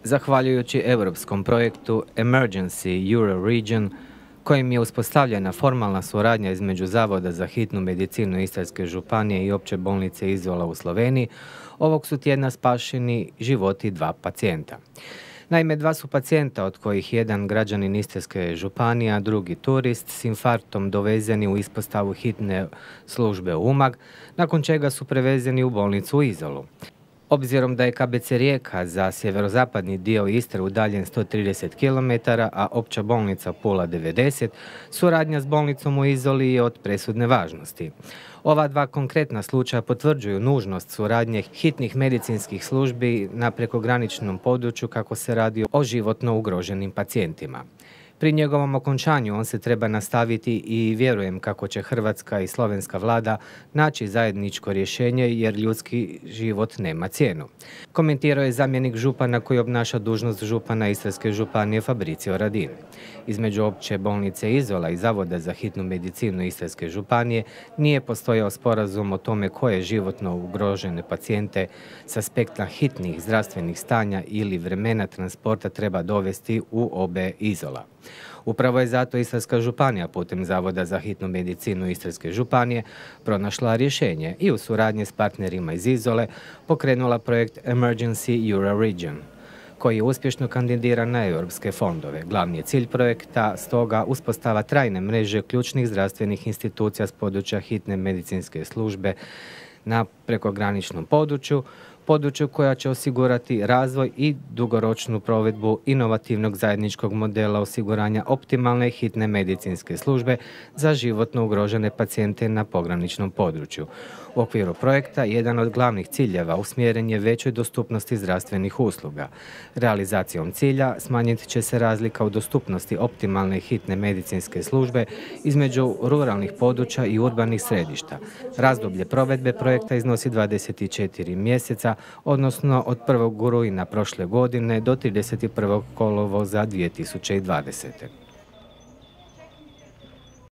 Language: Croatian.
Zahvaljujući europskom projektu Emergency Euro Region, kojim je uspostavljena formalna suradnja između Zavoda za hitnu medicinu Istarske županije i Opće bolnice Izola u Sloveniji, ovog su tjedna spašeni životi 2 pacijenta. Naime, 2 su pacijenta, od kojih jedan građanin Istarske županije, a drugi turist, s infarktom dovezeni u ispostavu hitne službe u Umag, nakon čega su prevezeni u bolnicu u Izolu. Obzirom da je KBC Rijeka za sjeverozapadni dio Istre udaljen 130 km, a Opća bolnica Pula 90, suradnja s bolnicom u Izoli je od presudne važnosti. Ova 2 konkretna slučaja potvrđuju nužnost suradnje hitnih medicinskih službi na prekograničnom području kako se radi o životno ugroženim pacijentima. Pri njegovom okončanju on se treba nastaviti i vjerujem kako će hrvatska i slovenska vlada naći zajedničko rješenje jer ljudski život nema cijenu. Komentirao je zamjenik župana koji obnaša dužnost župana Istarske županije Fabricio Radin. Između Opće bolnice Izola i Zavoda za hitnu medicinu Istarske županije nije postojao sporazum o tome koje životno ugrožene pacijente s aspekta hitnih zdravstvenih stanja ili vremena transporta treba dovesti u OB Izola. Upravo je zato Istarska županija putem Zavoda za hitnu medicinu Istarske županije pronašla rješenje i u suradnji s partnerima iz Izole pokrenula projekt Emergency Euro Region, koji je uspješno kandidiran na europske fondove. Glavni je cilj projekta stoga uspostava trajne mreže ključnih zdravstvenih institucija s područja hitne medicinske službe na prekograničnom području koja će osigurati razvoj i dugoročnu provedbu inovativnog zajedničkog modela osiguranja optimalne hitne medicinske službe za životno ugrožene pacijente na pograničnom području. U okviru projekta jedan od glavnih ciljeva usmjeren je većoj dostupnosti zdravstvenih usluga. Realizacijom cilja smanjit će se razlika u dostupnosti optimalne hitne medicinske službe između ruralnih područja i urbanih središta. Razdoblje provedbe projekta iznosi 24 mjeseca, odnosno od 1. rujna prošle godine do 31. kolovoza 2020.